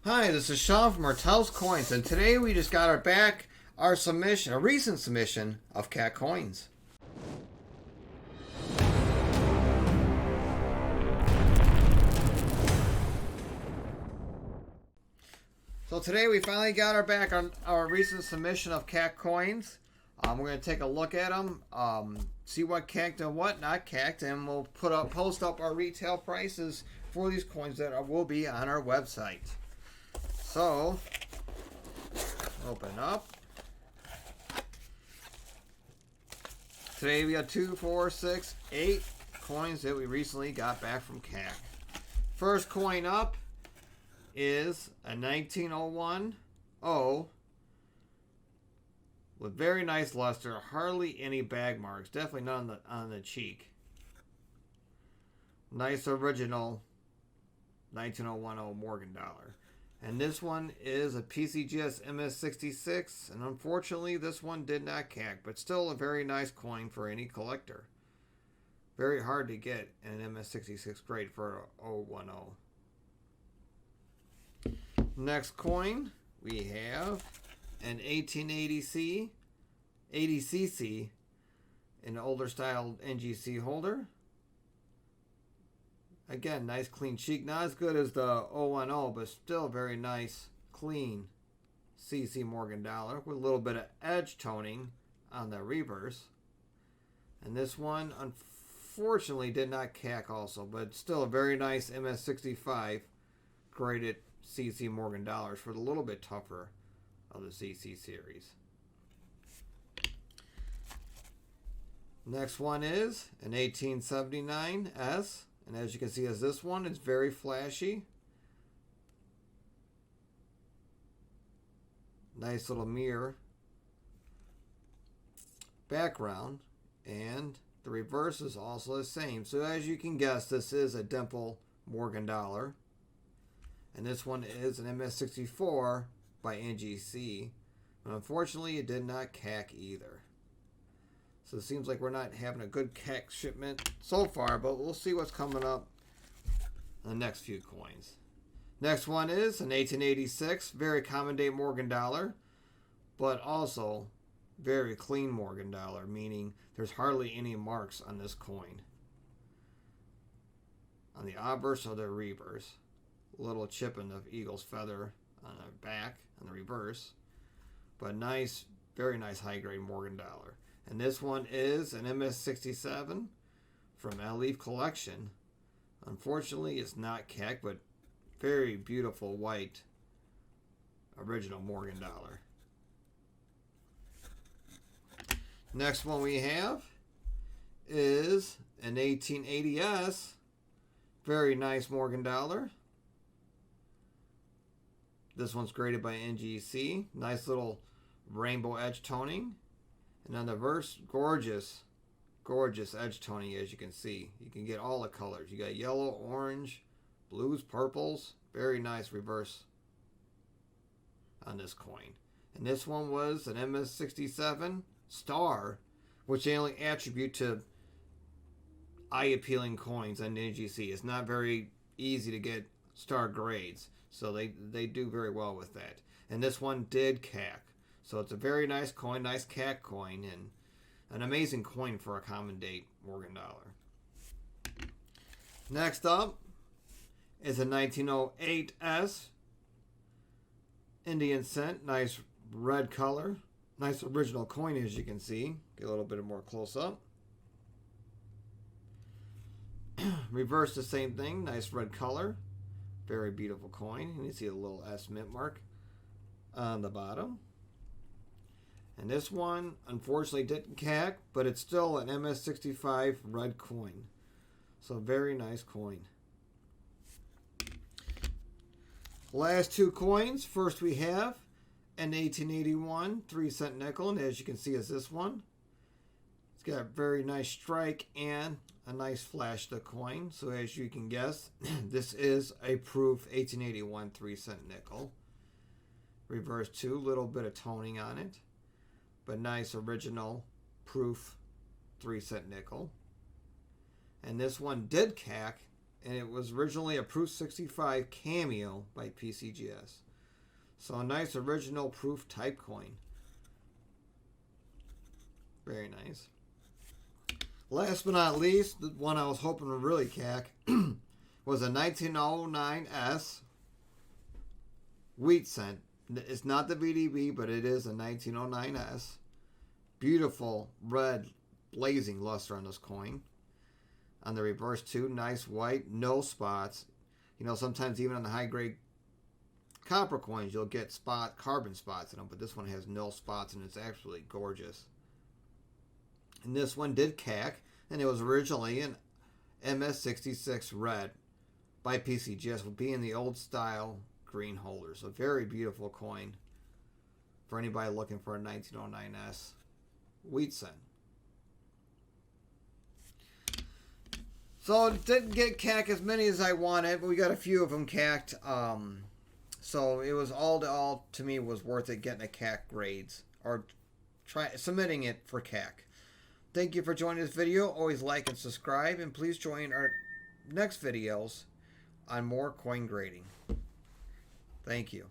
Hi, this is Sean from Untitled Coins, and today we just got our submission, a recent submission of CAC Coins. So today we finally got our recent submission of CAC Coins. We're going to take a look at them, see what CAC'd and what not CAC'd, and we'll post up our retail prices for these coins that will be on our website. So, open up. Today we got 2, 4, 6, 8 coins that we recently got back from CAC. First coin up is a 1901 O with very nice luster, hardly any bag marks, definitely none on the cheek. Nice original 1901 Morgan dollar. And this one is a PCGS MS66, and unfortunately this one did not CAC, but still a very nice coin for any collector. Very hard to get an MS66 grade for a 010. Next coin, we have an 1880 80cc, an older style NGC holder. Again, nice clean cheek. Not as good as the 010, but still very nice, clean CC Morgan dollar with a little bit of edge toning on the reverse. And this one, unfortunately, did not CAC also, but still a very nice MS65 graded CC Morgan dollars for the little bit tougher of the CC series. Next one is an 1879 S. And as you can see, as this one is very flashy. Nice little mirror background. And the reverse is also the same. So as you can guess, this is a dimple Morgan dollar. And this one is an MS64 by NGC. But unfortunately, it did not CAC either. So it seems like we're not having a good CAC shipment so far, but we'll see what's coming up in the next few coins. Next one is an 1886, very common day Morgan dollar, but also very clean Morgan dollar, meaning there's hardly any marks on this coin. On the obverse or the reverse. A little chip in the eagle's feather on the back, on the reverse. But nice, very nice high grade Morgan dollar. And this one is an MS67 from Leaf Collection. Unfortunately, it's not CAC, but very beautiful white original Morgan dollar. Next one we have is an 1880S. Very nice Morgan dollar. This one's graded by NGC. Nice little rainbow edge toning. And on the reverse, gorgeous edge toning, as you can see. You can get all the colors. You got yellow, orange, blues, purples. Very nice reverse on this coin. And this one was an MS67 star, which they only attribute to eye-appealing coins on NGC. It's not very easy to get star grades, so they do very well with that. And this one did CAC. So it's a very nice coin, nice CAC coin, and an amazing coin for a common date Morgan dollar. Next up is a 1908S Indian cent, nice red color, nice original coin as you can see. Get a little bit more close up. Reverse the same thing, nice red color, very beautiful coin. And you see a little S mint mark on the bottom. And this one, unfortunately, didn't CAC, but it's still an MS65 red coin. So very nice coin. Last two coins. First we have an 1881 3-cent nickel, and as you can see is this one. It's got a very nice strike and a nice flash to the coin. So as you can guess, this is a proof 1881 3-cent nickel. Reverse 2, little bit of toning on it. But nice original proof 3-cent nickel. And this one did CAC and it was originally a Proof 65 Cameo by PCGS. So a nice original proof type coin. Very nice. Last but not least, the one I was hoping to really CAC was a 1909S wheat cent. It's not the VDB, but it is a 1909S. Beautiful red blazing luster on this coin. On the reverse too, nice white, no spots. You know, sometimes even on the high grade copper coins, you'll get carbon spots in them, but this one has no spots and it's absolutely gorgeous. And this one did CAC, and it was originally an MS66 red by PCGS, being the old style green holder. So very beautiful coin for anybody looking for a 1909S wheat cent. So it didn't get CAC as many as I wanted, but we got a few of them CAC'd. So it was all to me was worth it getting a CAC grades or submitting it for CAC. Thank you for joining this video. Always like and subscribe, and please join our next videos on more coin grading. Thank you.